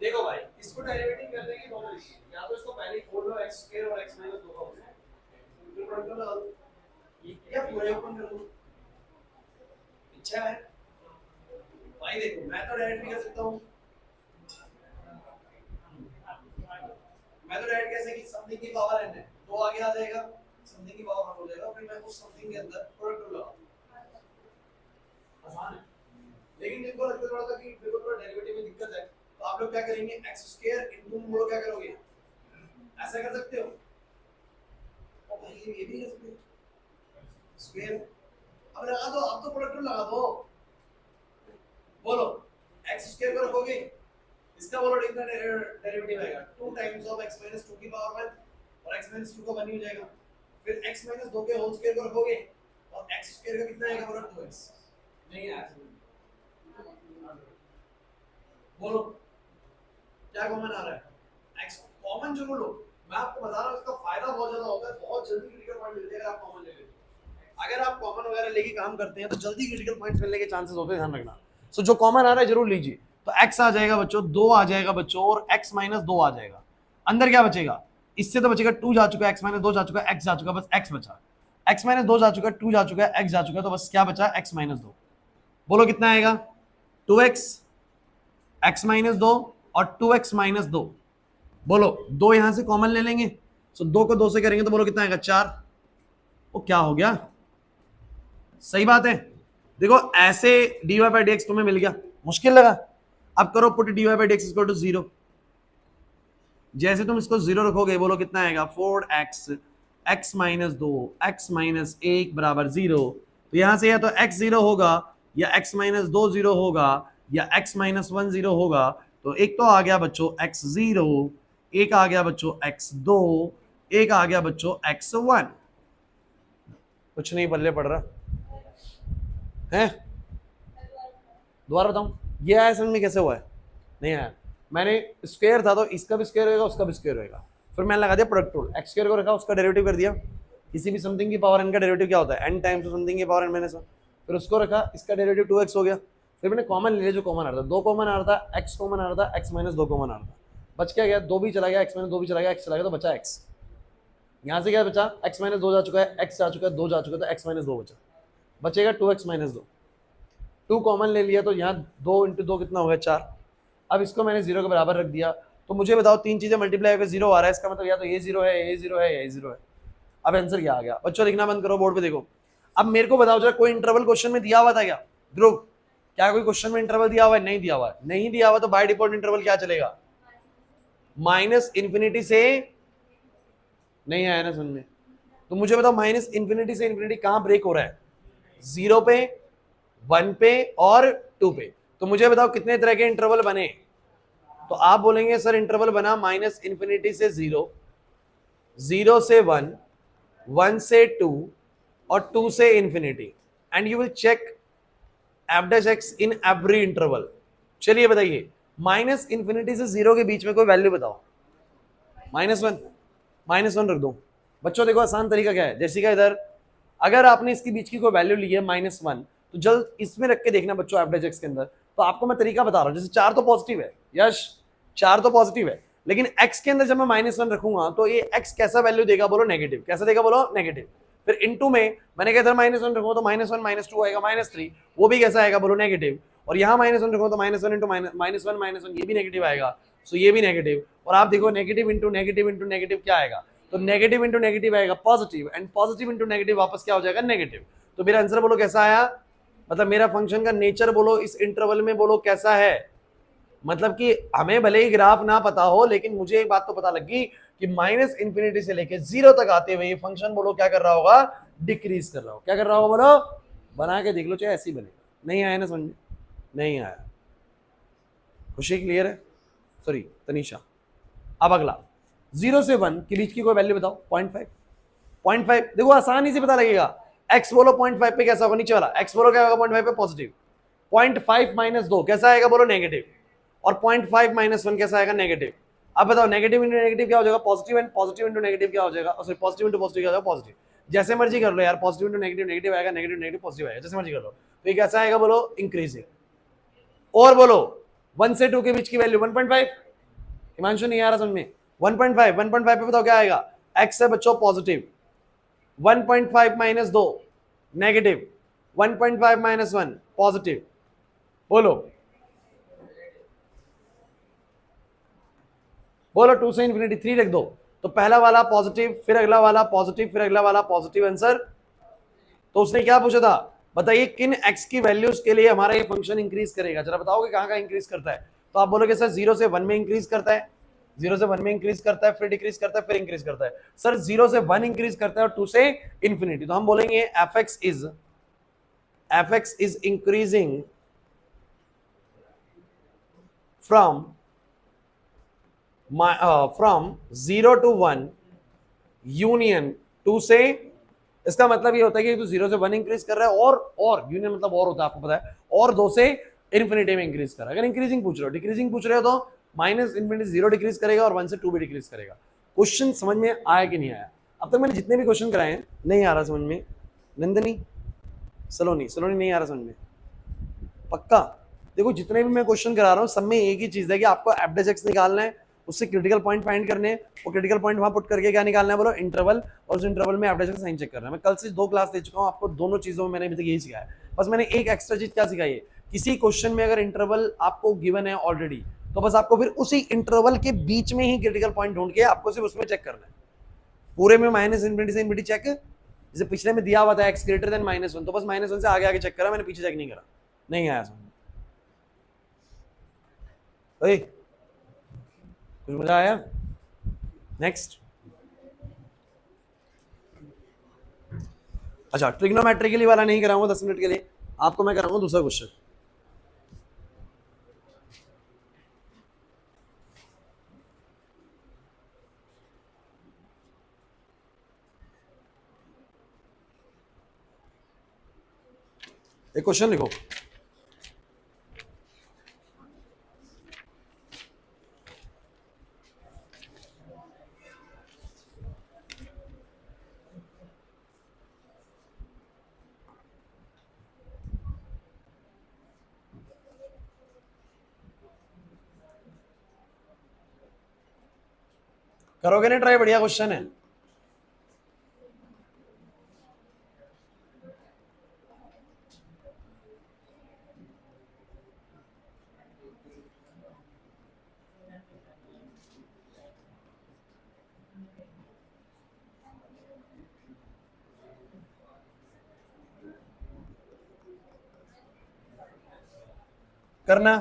देखो भाई, इसको डेरिवेटिव कर देंगे दो तरीके, या तो इसको पहले ही खोल लो x स्क्वायर और x माइनस 2 का हो जाए, फिर प्रोडक्ट लगा दो, ये पूरे ओपन कर दो। इच्छा है भाई, देखो मैं तो डायरेक्ट भी कर सकता हूँ, मैं तो डायरेक्ट कैसे कि समथिंग की पावर n है, दो आगे आ जाएगा, समथिंग की पावर हो जाएगा, फिर मैं उस समथिंग के अंदर प्रोडक्ट लगा, आसान है। लेकिन जिनको लगता है थोड़ा सा कि मेरे को थोड़ा डेरिवेटिव में दिक्कत है, तो आप लोग क्या करेंगे, x स्क्वायर इनटू बोलो क्या करोगे, ऐसा कर सकते हो, और भाई ये भी कर सकते हो स्क्वायर, अब लगा दो, अब तो प्रोडक्ट लगा दो, बोलो x स्क्वायर को रखोगे, इसका बोलो कितना डेरिवेटिव आएगा, 2 टाइम्स ऑफ x माइनस 2 की पावर 1 और x माइनस 2 का 1 ही हो जाएगा, फिर x माइनस 2 के होल स्क्वायर को रखोगे और x स्क्वायर का कितना आएगा, बोलो 2x, नहीं है बोलो क्या कॉमन आ रहा है, x कॉमन जरूर लो, मैं आपको बता रहा हूं इसका फायदा बहुत ज्यादा होता है, बहुत जल्दी क्रिटिकल पॉइंट मिलते हैं अगर आप कॉमन ले लेते हो, अगर आप कॉमन वगैरह लेके काम करते हैं तो जल्दी क्रिटिकल पॉइंट्स मिलने के चांसेस होते हैं, ध्यान रखना। सो जो कॉमन आ रहा है जरूर लीजिए, तो x आ जाएगा बच्चों, 2 आ जाएगा बच्चों, और x माइनस 2 आ जाएगा, अंदर क्या बचेगा, इससे तो बचेगा 2 जा चुका है, x माइनस 2 जा चुका है, x जा चुका है, बस x बचा, x माइनस 2 जा चुका है, 2 जा चुका है, x जा चुका है, तो बस क्या बचा, x माइनस 2, बोलो कितना आएगा, 2x, x माइनस 2 और 2x माइनस 2, बोलो 2 यहां से कॉमन ले लेंगे, सो 2 को 2 से करेंगे तो बोलो कितना आएगा, 4, वो क्या हो गया, सही बात है। देखो ऐसे dy बाई डी एक्स तुम्हें मिल गया, मुश्किल लगा, अब करो put dy by d x equal to 0, जैसे तुम इसको 0 रखोगे बोलो कितना आएगा, 4x x minus 2 x minus 1 बराबर 0, तो यहां से या तो x 0 होगा या x माइनस 2 0 होगा या x माइनस 1 0 होगा, तो एक तो आ गया बच्चों x 0, एक आ गया बच्चों x 2, एक आ गया बच्चों x 1, कुछ नहीं पल्ले पड़ रहा है, दोबारा बताऊं, ये आया समझ में कैसे हुआ है, नहीं आया, मैंने स्क्वायर था तो इसका भी स्क्वायर होगा, उसका भी स्क्वायर होगा, फिर मैंने लगा दिया प्रोडक्ट रूल, एक्स स्क्वायर को रखा, उसका डेरिवेटिव कर दिया, किसी भी समथिंग की पावर n का डेरिवेटिव क्या होता है, n टाइम्स समथिंग की पावर n माइनस 1, फिर उसको रखा, इसका डेरिवेटिव 2x हो गया, फिर मैंने कॉमन ले लिया, जो कॉमन आ रहा था, 2 कॉमन आ रहा था, x कॉमन आ रहा था, x माइनस 2 कॉमन आ रहा था, बच क्या गया, 2 भी चला गया, x माइनस 2 भी चला गया, x चला गया, तो बचा x, यहाँ से क्या बचा, x माइनस 2 जा चुका है, x जा चुका है, 2 जा चुका है, तो x माइनस 2 बचा, बचेगा 2x माइनस 2, 2 कॉमन ले लिया, तो यहाँ 2 इंटू 2 कितना हो गया, 4, अब इसको मैंने 0 के बराबर रख दिया, तो मुझे बताओ 3 चीजें मल्टीप्लाई होकर 0 आ रहा है, इसका मतलब या तो ये 0 है, ये 0 है, ये 0 है, अब आंसर क्या आ गया, बच्चों लिखना बंद करो, बोर्ड पे देखो, अब मेरे को बताओ जरा, कोई इंटरवल क्वेश्चन में दिया हुआ था क्या, ध्रुव, क्या कोई क्वेश्चन में इंटरवल दिया हुआ है, नहीं दिया हुआ है, नहीं दिया हुआ तो बाय डिफॉल्ट इंटरवल क्या चलेगा, माइनस इंफिनिटी से, नहीं आया ना समझ में, तो मुझे बताओ माइनस इंफिनिटी से इंफिनिटी कहां ब्रेक हो रहा है, 0 पे, 1 पे और 2 पे, तो मुझे बताओ कितने तरह के इंटरवल बने, तो आप बोलेंगे सर इंटरवल बना माइनस इंफिनिटी से 0, 0 से 1, 1 से 2 और 2 से infinity, and you will check f dash x in every interval. चलिए बताइए, माइनस इंफिनिटी से 0 के बीच में कोई वैल्यू बताओ, -1, -1 रख दो, बच्चों देखो आसान तरीका क्या है, जैसे का इधर अगर आपने इसके बीच की कोई वैल्यू ली है -1, तो जल्द इसमें रख के देखना बच्चों एफ डैश एक्स के अंदर, तो आपको मैं तरीका बता रहा हूं, जैसे 4 तो पॉजिटिव है, यश 4 तो पॉजिटिव है, लेकिन x के अंदर जब मैं -1 रखूंगा तो ये x कैसा वैल्यू देगा, बोलो नेगेटिव, कैसा देगा, बोलो नेगेटिव, फिर इनटू में मैंने कहा इधर -1 रखूंगा तो -1 -2 आएगा, -3, वो भी कैसा आएगा, बोलो नेगेटिव, और यहाँ -1 रखूंगा तो -1 इंटू -1 ये भी नेगेटिव आएगा, सो ये भी नेगेटिव, और आप देखो नेगेटिव इंटू नेगेटिव क्या आएगा, तो नेगेटिव इंटू नेगेटिव आएगा positive, and positive into negative वापस क्या हो जाएगा, नेगेटिव, तो मेरा आंसर बोलो कैसा आया, मतलब मेरा फंक्शन का नेचर बोलो इस इंटरवल में बोलो कैसा है, मतलब कि हमें भले ही ग्राफ ना पता हो, लेकिन मुझे एक बात तो पता लगी कि माइनस इंफिनिटी से लेके 0 तक आते हुए ये फंक्शन बोलो क्या कर रहा होगा, डिक्रीज कर रहा होगा, क्या कर रहा होगा, बोलो बना के देख लो, चाहे ऐसे ही बनेगा, नहीं आया ना समझ में, नहीं आया, खुशी क्लियर है, सॉरी तनीषा, अब अगला 0 से 1 के बीच की कोई वैल्यू बताओ, 0.5, देखो आसानी से पता लगेगा, x बोलो 0.5 पे कैसा होगा, नीचे वाला x बोलो क्या होगा 0.5 पे पॉजिटिव, 0.5 माइनस 2 कैसा आएगा, बोलो नेगेटिव, और 0.5 माइनस 1 कैसा आएगा, नेगेटिव, अब बताओ नेगेटिव इंटू नेगेटिव क्या हो जाएगा, positive, and positive into negative क्या हो जाएगा, सॉरी पॉजिटिव इंटू पॉजिटिव क्या हो जाएगा, पॉजिटिव, जैसे मर्जी कर लो यार, पॉजिटिव टू नेगेटिव नेगेटिव आएगा, नेगेटिव नेगेटिव पॉजिटिव आएगा, जैसे मर्जी कर लो। तो ये कैसा आएगा बोलो, इंक्रीजिंग। और बोलो 1 से 2 के बीच की वैल्यू 1.5। हिमांशु नहीं आ रहा समझ में? 1.5 1.5 पे बताओ क्या आएगा, x है बच्चों positive, 1.5 minus 2 negative, 1.5 minus 1 positive. बोलो बोलो 2 से इंफिनिटी 3 रख दो, तो पहला वाला पॉजिटिव, फिर अगला वाला पॉजिटिव, फिर अगला वाला पॉजिटिव आंसर। तो उसने क्या पूछा था, बताइए किन x की वैल्यूज के लिए हमारा ये फंक्शन इंक्रीज करेगा, जरा बताओगे कहां कहां इंक्रीज करता है? तो आप बोलोगे सर 0 से 1 में इंक्रीज करता है, 0 से 1 में इंक्रीज करता है, फिर डिक्रीज करता है, फिर इंक्रीज करता है। सर 0 से 1 इंक्रीज करता है और 2 से इंफिनिटी, तो हम बोलेंगे fx is increasing from from 0 to 1 union 2 से। इसका मतलब ये होता है कि तो 0 से 1 इंक्रीज कर रहा है, और यूनियन मतलब और होता है, आपको पता है, और 2 से इन्फिनिटी में इंक्रीज कर रहा है। अगर इंक्रीजिंग पूछ रहे हो, डिक्रीजिंग पूछ रहे हो तो माइनस इन्फिनिटी 0 डिक्रीज करेगा और 1 से 2 भी डिक्रीज करेगा। क्वेश्चन समझ में आया कि नहीं आया? अब तक मैंने जितने भी क्वेश्चन कराए हैं, नहीं आ रहा समझ में? नंदनी, सलोनी नहीं आ रहा समझ में? पक्का? देखो जितने भी मैं क्वेश्चन करा रहा हूँ सब में एक ही चीज है कि आपको एफडेज निकालना है, उससे क्रिटिकल पॉइंट फाइंड करने हैं, वो क्रिटिकल पॉइंट वहां पुट करके क्या निकालना है बोलो, इंटरवल, और उस इंटरवल में एफडेज साइन चेक करना है। मैं कल से 2 क्लास दे चुका हूँ आपको, दोनों चीजों में मैंने अभी तक यही सिखाया है। बस मैंने एक एक्स्ट्रा चीज क्या सिखाई है, किसी क्वेश्चन में अगर इंटरवल आपको गिवन है ऑलरेडी, तो बस आपको फिर उसी इंटरवल के बीच में ही क्रिटिकल पॉइंट ढूंढ के आपको सिर्फ उसमें चेक करना है। पूरे में माइनस इन्फिनिटी से इन्फिनिटी चेक, जैसे पिछले में दिया हुआ था x ग्रेटर देन -1, तो बस -1 से आगे आगे चेक करा, मैंने पीछे चेक नहीं करा। नहीं आया समझ? कुछ मजा आया? नेक्स्ट। अच्छा, ट्रिग्नोमेट्रिकली वाला नहीं कराऊंगा 10 मिनट के लिए, आपको मैं कराऊंगा दूसरा क्वेश्चन। एक क्वेश्चन लिखो, करोगे ना ट्राई? बढ़िया क्वेश्चन है। करना,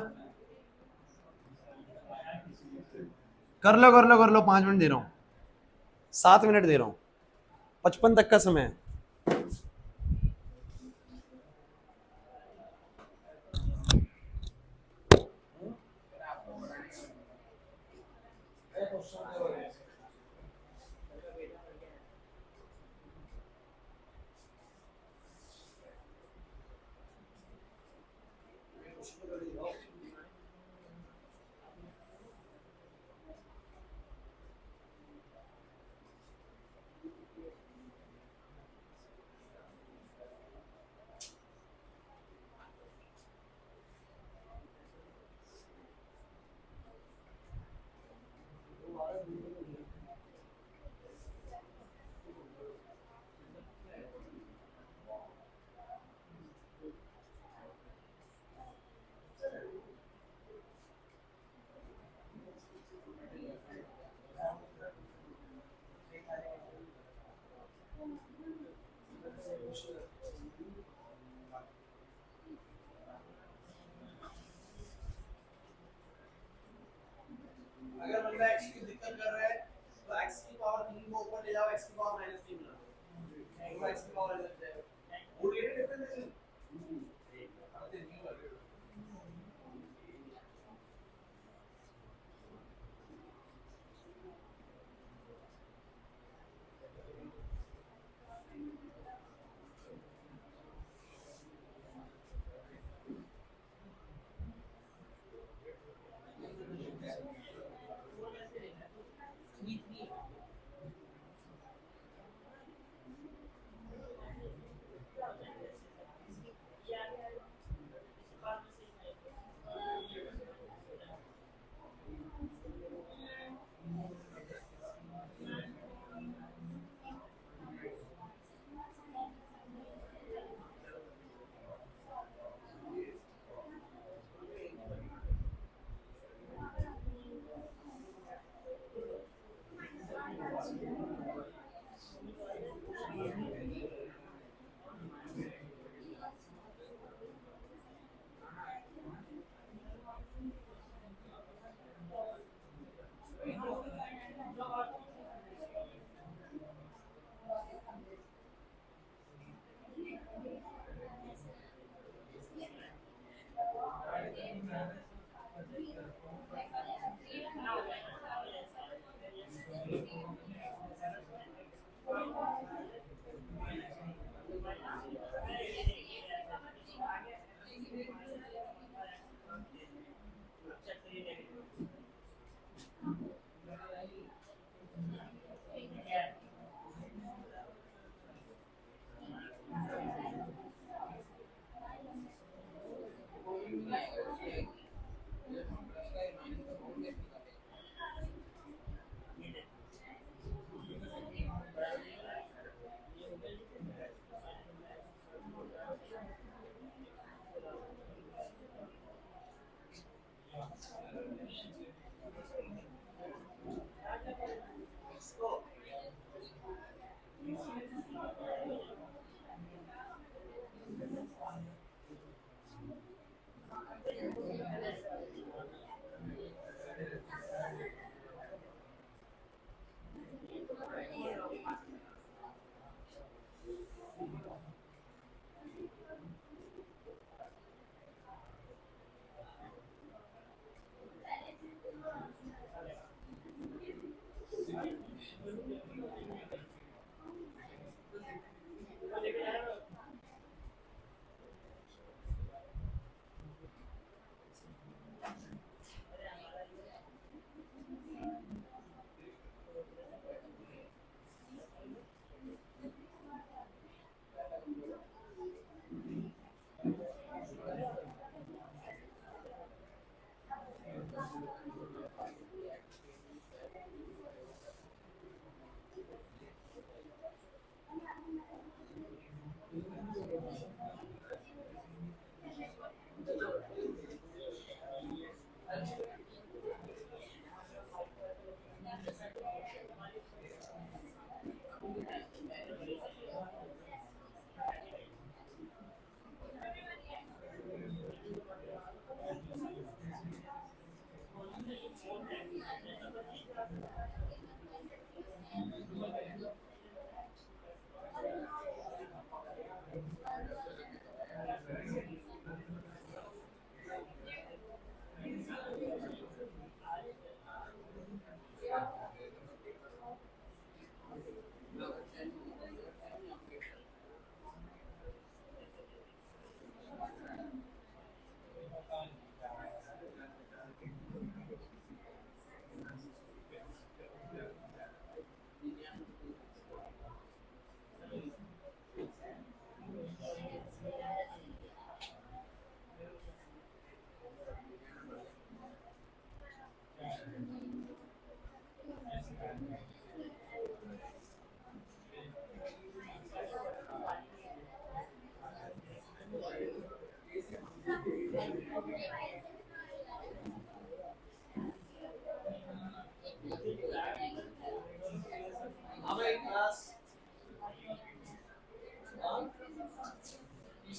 कर लो 5 मिनट दे रहा हूं, 7 मिनट दे रहा हूं, 55 तक का समय है। अगर बंदा x की दिक्कत कर रहा है तो x की पावर 3 को ऊपर ले जाओ, x की पावर -3 बना दो, x की पावर अलग जाएगा। वो ये डिफरेंस है।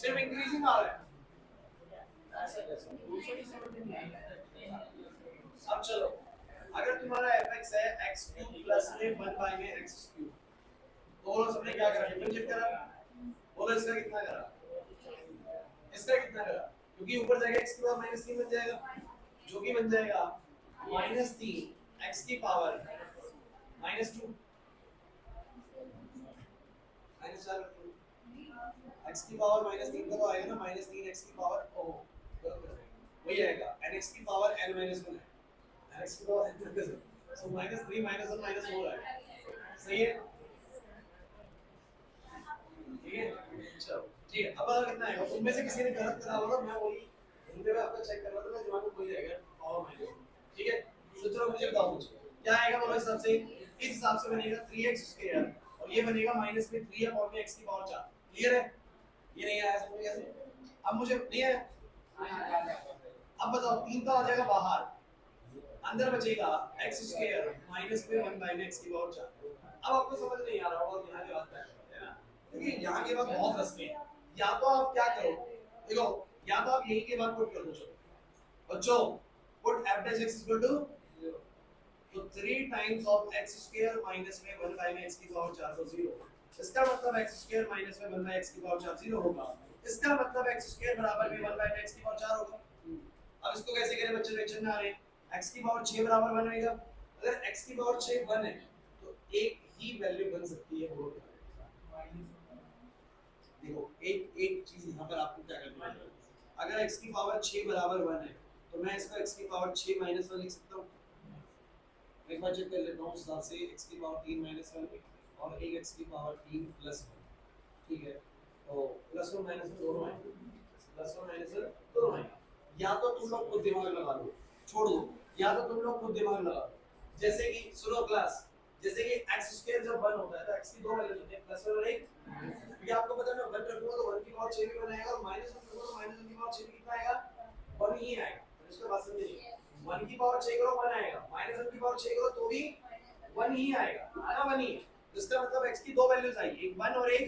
सिर्फ इंक्रीजिंग आ रहा है, ऐसा कैसे? अब चलो, अगर तुम्हारा fx है x क्यूब प्लस में 1 बाय में x क्यूब, तो बोलो सबने क्या करा, डिफरेंशिएट करा, बोलो इसका कितना करा, इसका कितना करा, क्योंकि ऊपर जाएगा x की पावर माइनस 3 बन जाएगा, जो कि बन जाएगा माइनस 3 x की पावर माइनस 2 माइनस 4 x की पावर माइनस 3 का तो आएगा ना, माइनस 3 x की पावर, ओ वही आएगा, n x की पावर n माइनस 1 है, n x की power n minus 1, so minus 3 minus 1 minus 4 है, सही है, ठीक है, चलो ठीक है। अब अगर कितना आएगा, उनमें से किसी ने गलत करा होगा, मैं वही उनके में आपका चेक करवा दूंगा, दिमाग में कोई जाएगा पावर माइनस, ठीक है, तो चलो मुझे बताओ मुझे क्या आएगा, बोलो इस हिसाब से, इस हिसाब से बनेगा 3x स्क्वायर और ये बनेगा माइनस में 3 है और में x की पावर 4, क्लियर है, ये नहीं आया समझ कैसे, अब मुझे नहीं है, अब बताओ 3 तो आ जाएगा बाहर, अंदर बचेगा x स्क्वायर माइनस में 1 बाय x की पावर 4, अब आपको समझ नहीं आ रहा होगा यहाँ की बात है ना, क्योंकि यहाँ की बात बहुत रसमी है, या तो आप क्या करो, देखो या तो आप यही के बाद पुट कर दो, चलो बच्चों put f dash x equal to 0, तो 3 times of x square minus में 1 बाय में x की पावर 4 तो 0, इसका मतलब x स्क्वायर माइनस में 1 बाय x की पावर 4 0 होगा, इसका मतलब x स्क्वायर बराबर में 1 बाय x की पावर 4 होगा। अब इसको कैसे करें बच्चे, रिएक्शन में आ रहे हैं, x की पावर 6 बराबर 1 होगा, अगर x की पावर 6 1 है तो एक ही वैल्यू बन सकती है, बोलो देखो एक चीज यहाँ पर आपको क्या करना है, अगर x की पावर 6 बराबर 1 है तो मैं इसको x की पावर 6 माइनस 1 लिख सकता हूँ, एक बार चेक कर लेता हूँ, हिसाब से x की पावर 3 माइनस 1 और एक x की पावर 3 प्लस 1, ठीक है, तो प्लस 1 माइनस 1 दोनों आएंगे, प्लस 1 माइनस 1 दोनों आएंगे, या तो तुम लोग खुद दिमाग लगा लो, छोड़ दो, या तो तुम लोग खुद दिमाग लगा लो, जैसे कि सुनो क्लास, जैसे कि x स्क्वायर जब 1 होता है तो x की दो वैल्यूज होती है, प्लस 1 और 1, क्योंकि आपको पता है ना 1 रखूंगा तो 1 की पावर 6 भी बनाएगा और माइनस 1 रखूंगा तो माइनस 1 की पावर 6 भी कितना आएगा, 1 ही आएगा, तो इसका बात समझिए, 1 की पावर 6 करो 1 आएगा, माइनस 1 की पावर 6 करो तो भी 1 ही आएगा, आना 1 ही है, इसका मतलब x की दो वैल्यूज आई, एक 1 और एक,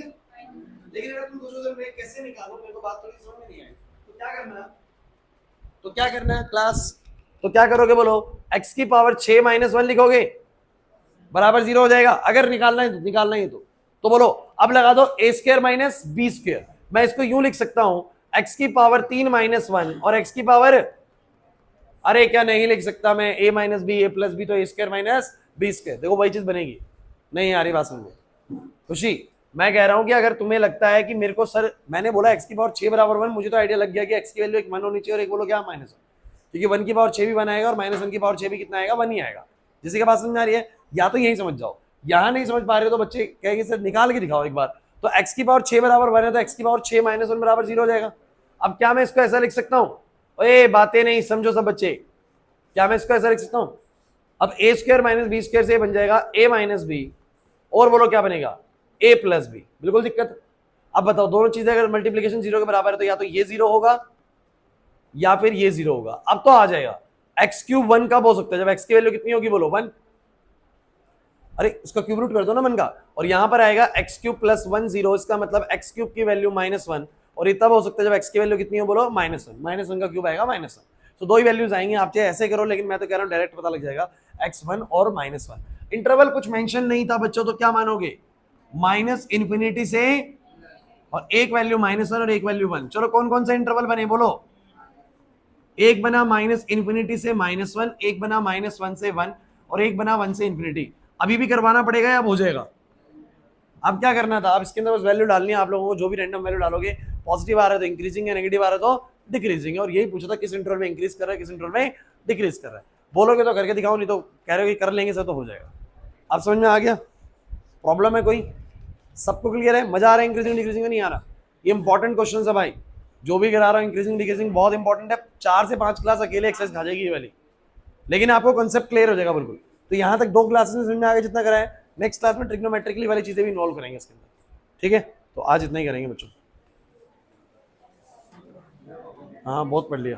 लेकिन अगर तुम सोचो सर मैं कैसे निकालूं, मेरे को बात थोड़ी समझ में नहीं आई, तो क्या करना है, तो क्या करना है क्लास, तो क्या करोगे बोलो, x की पावर 6 माइनस 1 लिखोगे, बराबर 0 हो जाएगा, अगर निकालना है तो बोलो अब लगा दो a square minus B square, मैं इसको यूं लिख सकता हूं x की पावर 3 माइनस 1 और x की पावर, अरे क्या नहीं लिख सकता मैं, a minus B A plus B, तो a square minus B square, देखो वही चीज बनेगी, नहीं आ रही बात समझ में, खुशी मैं कह रहा हूं कि अगर तुम्हें लगता है कि मेरे को सर मैंने बोला x की पावर 6 बराबर 1, मुझे तो आइडिया लग गया कि x की वैल्यू एक 1 होनी चाहिए और एक बोलो क्या माइनस 1, क्योंकि 1 की पावर 6 भी 1 आएगा और माइनस 1 की पावर 6 भी कितना आएगा, 1 ही आएगा, जिससे की बात समझ में आ रही है, या तो यही समझ जाओ, यहाँ नहीं समझ पा रहे हो तो बच्चे कहेंगे सर निकाल के दिखाओ एक बार, तो x की पावर 6 बराबर 1 है तो x की पावर 6 माइनस 1 बराबर 0 हो जाएगा। अब क्या मैं इसको ऐसा लिख सकता हूँ, ओए बातें नहीं समझो सब बच्चे, क्या मैं इसको ऐसा लिख सकता हूँ, अब a square minus B square से बन जाएगा a माइनस बी, और बोलो क्या बनेगा a प्लस बी, बिल्कुल दिक्कत। अब बताओ दोनों चीजें अगर मल्टीप्लीकेशन 0 के बराबर है तो या तो ये 0 होगा या फिर ये 0 होगा, अब तो आ जाएगा x क्यूब 1 कब हो सकता है, जब x की वैल्यू कितनी होगी बोलो 1, अरे इसका क्यूब रूट कर दो ना 1 का, और यहां पर आएगा x क्यूब प्लस 1 0, इसका मतलब x क्यूब की वैल्यू माइनस 1, और ये तब हो सकता है जब x की वैल्यू कितनी हो बोलो माइनस 1, माइनस 1 का क्यूब आएगा माइनस 1, तो दो ही वैल्यूज आएंगे, आप चाहे ऐसे करो लेकिन मैं तो कह रहा हूं डायरेक्ट पता लग जाएगा x1 और माइनस 1, इंटरवल कुछ मेंशन नहीं था बच्चों, तो क्या मानोगे माइनस इन्फिनिटी से, और एक वैल्यू माइनस 1 और एक वैल्यू 1, चलो कौन कौन सा इंटरवल बने बोलो, एक बना माइनस इन्फिनिटी से माइनस 1, एक बना माइनस 1 से 1, और एक बना 1 से इन्फिनिटी, अभी भी करवाना पड़ेगा या अब हो जाएगा, अब क्या करना था, अब इसके अंदर बस वैल्यू डालनी है आप लोगों को, जो भी रैंडम वैल्यू डालोगे, पॉजिटिव आ रहा है तो इंक्रीजिंग है, नेगेटिव आ रहा है तो डिक्रीजिंग है, और यही पूछा था किस इंटरवल में इंक्रीज कर रहा है किस इंटरवल में डिक्रीज कर रहा है, बोलोगे तो करके दिखाओ, नहीं तो कह रहे हो कि कर लेंगे सर तो हो जाएगा। अब समझ में आ गया, प्रॉब्लम है कोई, सबको क्लियर है, मजा आ रहा है इंक्रीजिंग डिक्रीजिंग में, नहीं आ रहा, ये इंपॉर्टेंट क्वेश्चन है भाई, जो भी करा रहा हूँ इंक्रीजिंग डिक्रीजिंग बहुत इंपॉर्टेंट है, 4 से 5 क्लास अकेले एक्सरसाइज खा जाएगी ये वाली, लेकिन आपको कॉन्सेप्ट क्लियर हो जाएगा बिल्कुल, तो यहाँ तक 2 क्लासेस में समझ में आ गया जितना करा है, नेक्स्ट क्लास में ट्रिग्नोमेट्रिकली वाली चीजें भी इन्वॉल्व करेंगे इसके अंदर, ठीक है, तो आज इतना ही करेंगे बच्चों, हाँ बहुत पढ़ लिया।